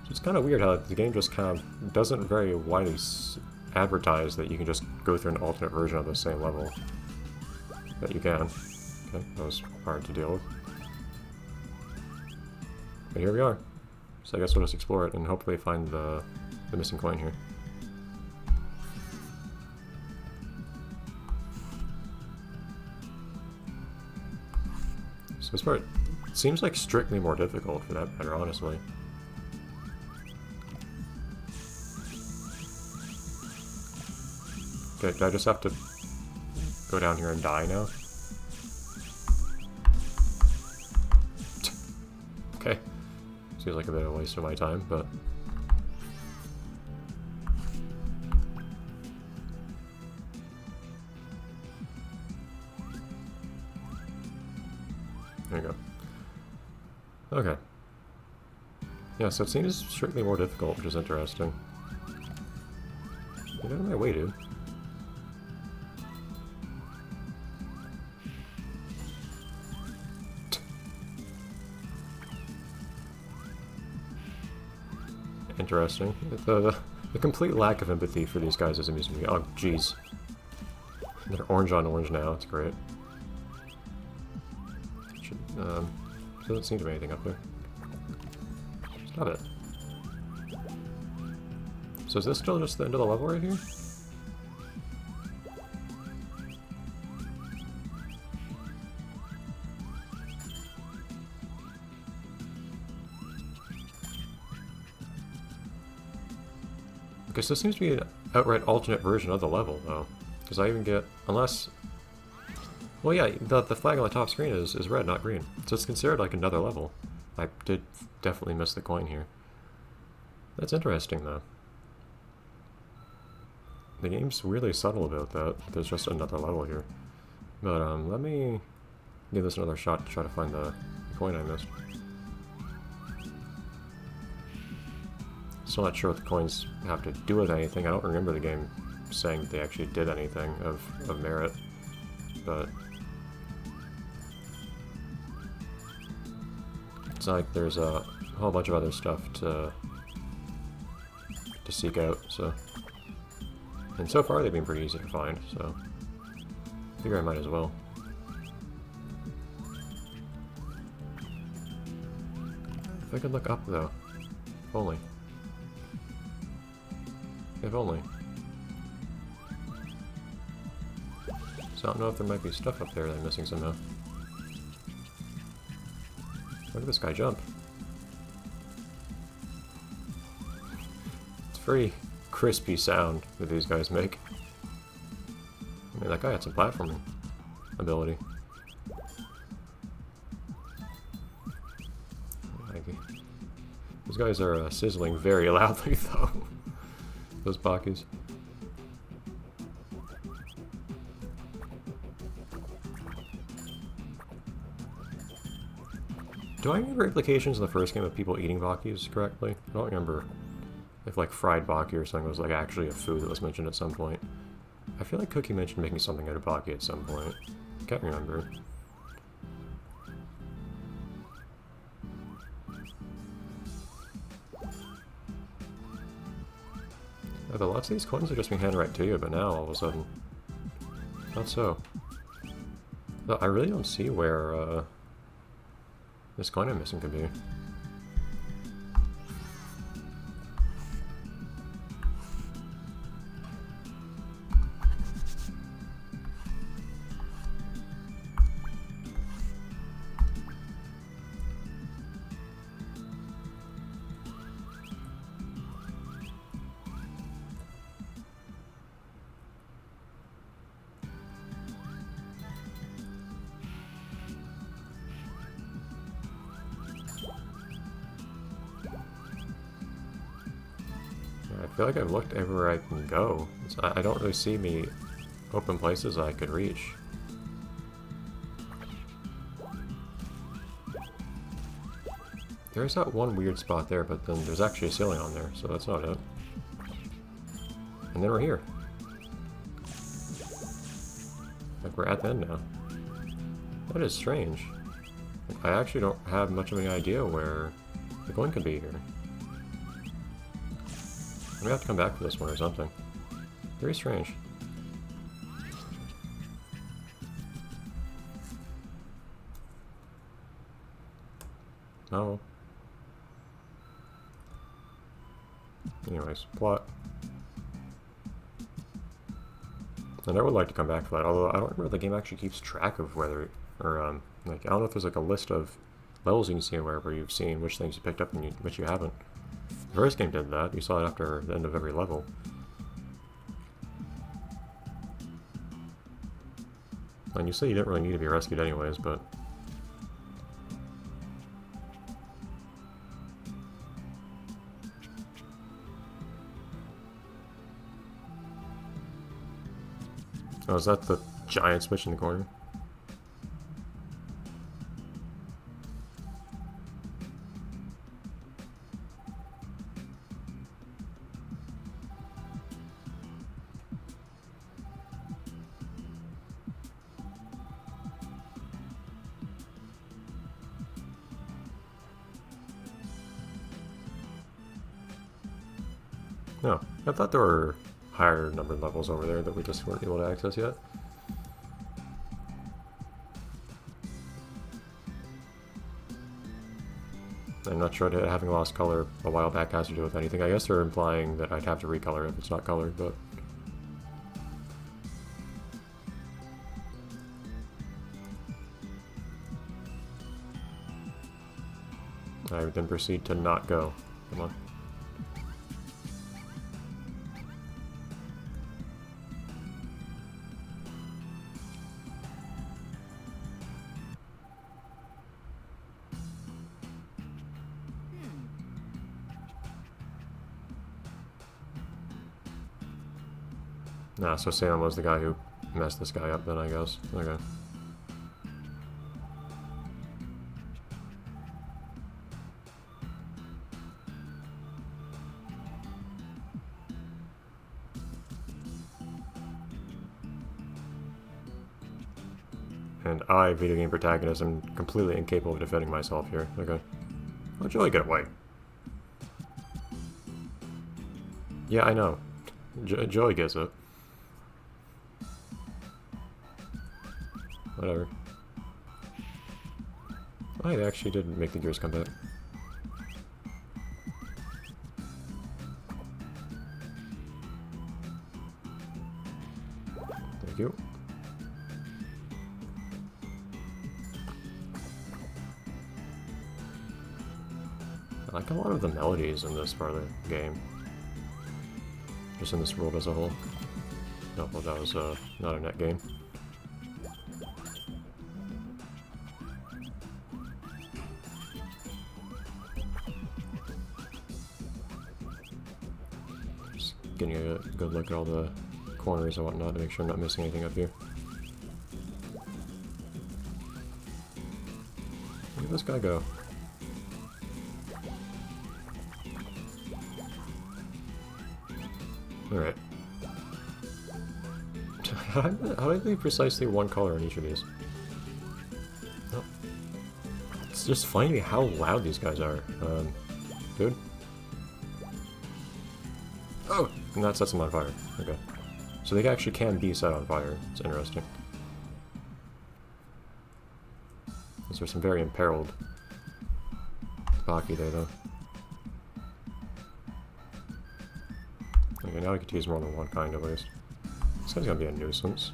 So it's kind of weird how the game just kind of doesn't very widely advertise that you can just go through an alternate version of the same level. That you can. Okay, that was hard to deal with. But here we are. So I guess we'll just explore it and hopefully find the missing coin here. So this part seems like strictly more difficult for that matter, honestly. Okay, do I just have to go down here and die now? Okay. Seems like a bit of a waste of my time, but... There you go. Okay. Yeah, so it seems strictly more difficult, which is interesting. Get out of my way, dude. Interesting. The complete lack of empathy for these guys is amusing me. Oh, jeez. They're orange on orange now. It's great. Doesn't seem to be anything up there. Stop it. So is this still just the end of the level right here? Because this seems to be an outright alternate version of the level, though. Because I even get... Unless... Well, yeah, the flag on the top screen is red, not green. So it's considered like another level. I did definitely miss the coin here. That's interesting, though. The game's really subtle about that. There's just another level here. But, let me give this another shot to try to find the coin I missed. Still not sure what the coins have to do with anything. I don't remember the game saying that they actually did anything of merit. But... it's not like there's a whole bunch of other stuff to seek out, so... And so far they've been pretty easy to find, so... I figure I might as well. If I could look up, though. If only. If only. So I don't know if there might be stuff up there that I'm missing somehow. Look at this guy jump. It's very crispy sound that these guys make. I mean, that guy had some platforming ability. Those guys are sizzling very loudly, though. Those Bakis. Do I remember implications in the first game of people eating Bakis correctly? I don't remember if like fried Baki or something was like actually a food that was mentioned at some point. I feel like Cookie mentioned making something out of Baki at some point. Can't remember. Although lots of these coins are just being handed right to you, but now all of a sudden, not so. No, I really don't see where this coin I'm missing could be. I feel like I've looked everywhere I can go. I don't really see me open places I could reach. There's that one weird spot there, but then there's actually a ceiling on there, so that's not it. And then we're here. Like, we're at the end now. That is strange. I actually don't have much of any idea where the coin could be here. We have to come back for this one or something. Very strange. Oh. Anyways, plot. And I would like to come back for that, although I don't remember if the game actually keeps track of whether, or, like, I don't know if there's like a list of levels you can see where you've seen which things you picked up and which you haven't. The first game did that. You saw it after the end of every level. And you say you didn't really need to be rescued anyways, but... Oh, is that the giant switch in the corner? No, I thought there were higher numbered levels over there that we just weren't able to access yet. I'm not sure that having lost color a while back has to do with anything. I guess they're implying that I'd have to recolor if it's not colored, but... I would then proceed to not go. Come on. Nah, so Sam was the guy who messed this guy up then, I guess. Okay. And I, video game protagonist, am completely incapable of defending myself here. Okay. Oh, Joey, get away. Yeah, I know. Joey gets it. Whatever. I actually did make the gears come back. Thank you. I like a lot of the melodies in this part of the game. Just in this world as a whole. No, well, that was not a net game. Just getting a good look at all the corners and whatnot to make sure I'm not missing anything up here. Where did this guy go? Alright. How do I think precisely one color in each of these? Oh. It's just funny to me how loud these guys are. Dude? Oh! And that sets them on fire. Okay. So they actually can be set on fire. It's interesting. There's some very imperiled Baki there, though. Okay, now I get to use more than one kind at least. This guy's gonna be a nuisance.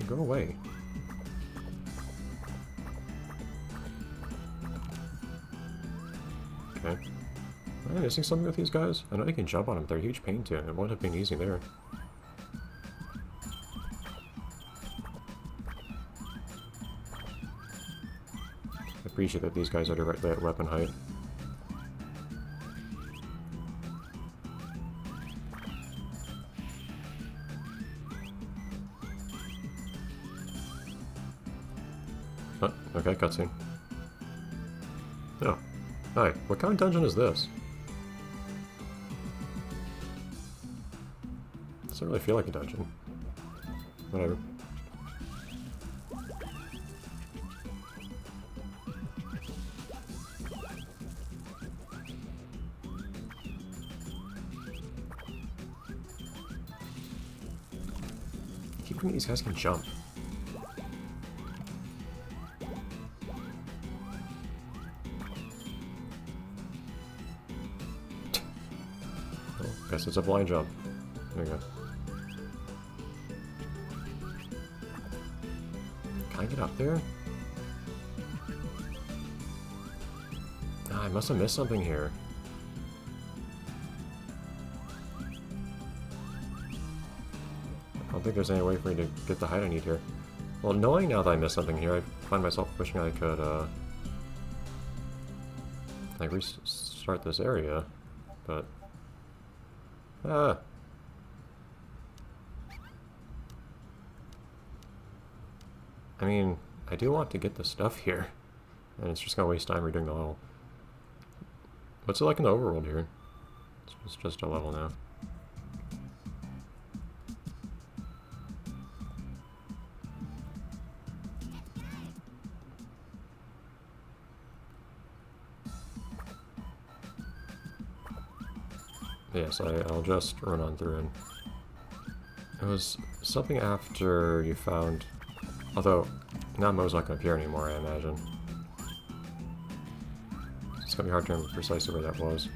Go away. Okay. Am I missing something with these guys? I know they can jump on them, but they're a huge pain to. It wouldn't have been easy there. I appreciate that these guys are directly at weapon height. Oh, okay, cutscene. Oh. Hi, what kind of dungeon is this? Doesn't really feel like a dungeon. Whatever. keep forgetting these guys can jump. Guess it's a blind jump. There you go. Can I get up there? Ah, I must have missed something here. I don't think there's any way for me to get the height I need here. Well, knowing now that I missed something here, I find myself wishing I could, like, restart this area, but... Ah! I mean, I do want to get the stuff here, and it's just gonna waste time redoing the level. What's it like in the overworld here? It's just a level now. Yes, I'll just run on through, and it was something after you found, although now Mo's not going to appear anymore, I imagine. It's going to be hard to remember precisely where that was.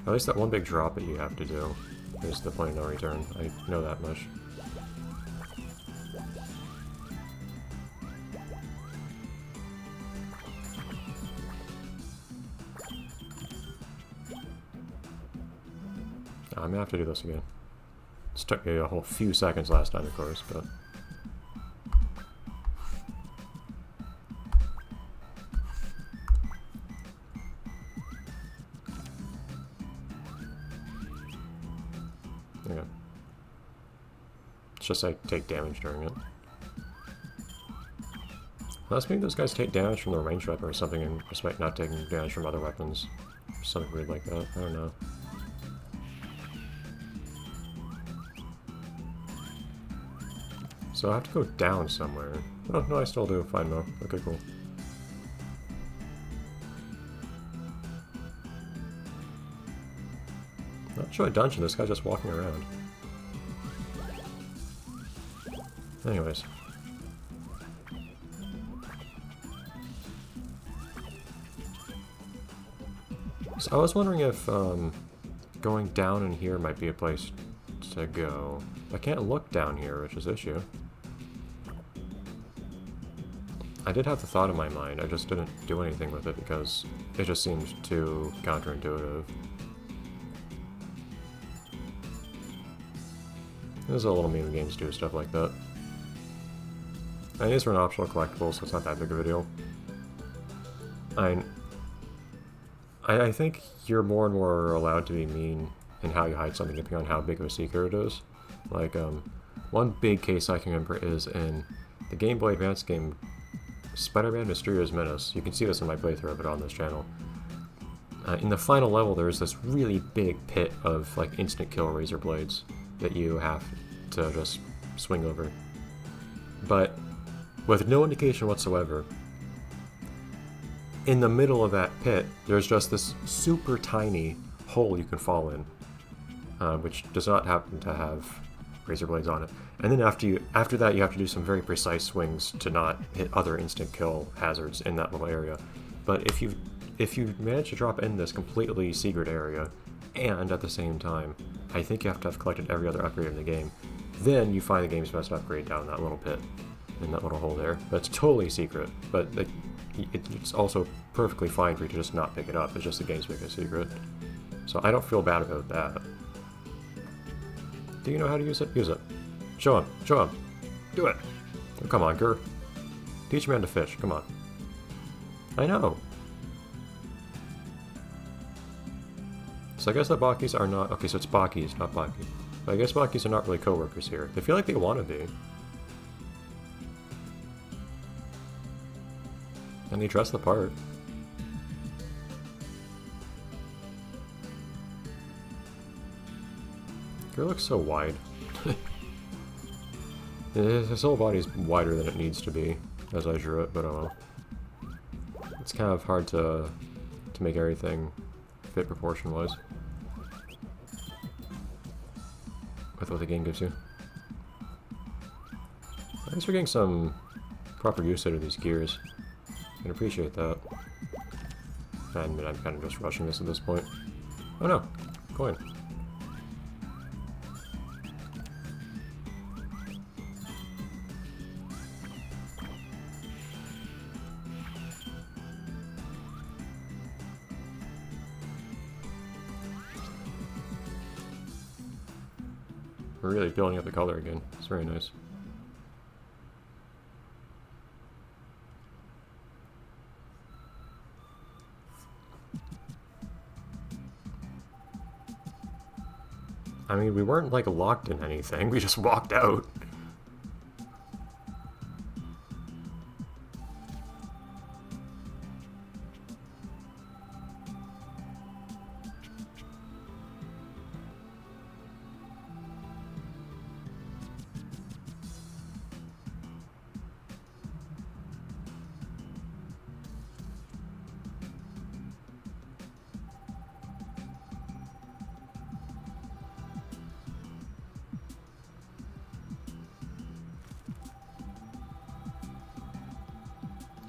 At least that one big drop that you have to do is the point of no return. I know that much. I'm gonna have to do this again. It took me a whole few seconds last time, of course, but... There you go. It's just I take damage during it. Unless maybe those guys take damage from the range weapon or something, and despite not taking damage from other weapons. Something weird like that. I don't know. So I have to go down somewhere. Oh, no, I still do. Fine, though. Okay, cool. Not sure a dungeon, this guy's just walking around. Anyways. So I was wondering if going down in here might be a place to go. I can't look down here, which is the issue. I did have the thought in my mind, I just didn't do anything with it because it just seemed too counterintuitive. There's a little meme games do stuff like that. And these were an optional collectible, so it's not that big of a deal. I think you're more and more allowed to be mean in how you hide something depending on how big of a secret it is. Like, one big case I can remember is in the Game Boy Advance game Spider-Man Mysterious Menace. You can see this in my playthrough of it on this channel. In the final level, there's this really big pit of like instant kill razor blades that you have to just swing over. But with no indication whatsoever, in the middle of that pit, there's just this super tiny hole you can fall in, which does not happen to have razor blades on it. And then after that, you have to do some very precise swings to not hit other instant kill hazards in that little area. But if you manage to drop in this completely secret area, and at the same time, I think you have to have collected every other upgrade in the game, then you find the game's best upgrade down that little pit, in that little hole there. But it's totally secret, but it's also perfectly fine for you to just not pick it up. It's just the game's biggest secret. So I don't feel bad about that. Do you know how to use it? Use it. Show him. Show him. Do it. Oh, come on, Gur. Teach a man to fish. Come on. I know. So I guess the Bakis are not... Okay, so it's Bakis, not Baki. But I guess Bakis are not really co-workers here. They feel like they want to be. And they dress the part. Gur looks so wide. His whole body's wider than it needs to be, as I drew it, but oh well. It's kind of hard to make everything fit proportion-wise with what the game gives you. Thanks for getting some proper use out of these gears. I can appreciate that. I admit I'm kind of just rushing this at this point. Oh no! Coin. We're really building up the color again. It's very nice. I mean, we weren't, like, locked in anything. We just walked out.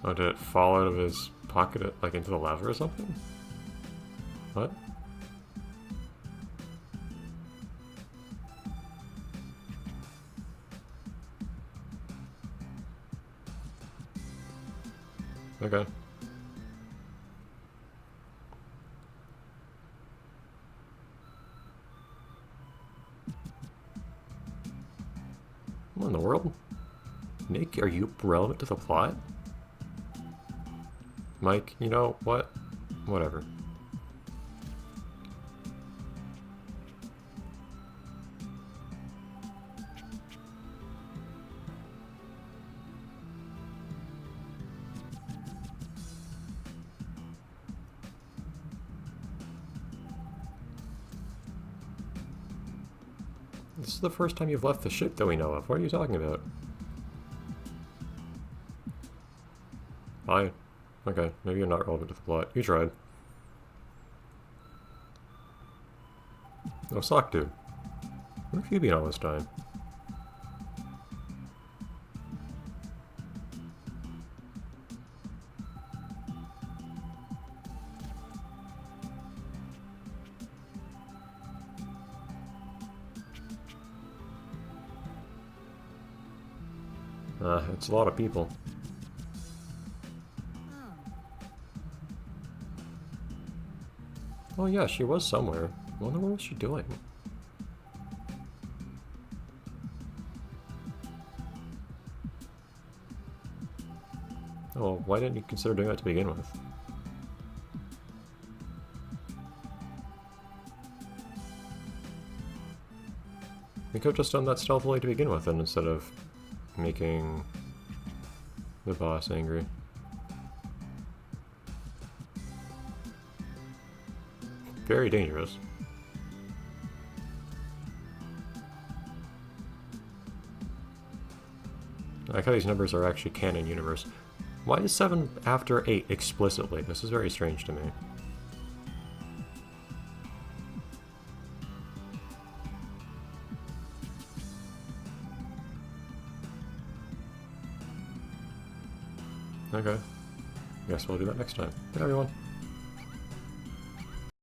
Oh, did it fall out of his pocket, like, into the lava or something? What? Okay. What in the world? Nick, are you relevant to the plot? Mike, you know what? Whatever. This is the first time you've left the ship that we know of. What are you talking about? Fine. Okay, maybe you're not relevant to the plot. You tried. Oh, Sock Dude. Where have you been all this time? It's a lot of people. Oh yeah, she was somewhere. I wonder what was she doing? Oh, why didn't you consider doing that to begin with? We could have just done that stealthily to begin with, and instead of making the boss angry. Very dangerous. I like how these numbers are actually canon universe. Why is 7 after 8 explicitly? This is very strange to me. Okay. Guess we'll do that next time. Bye everyone.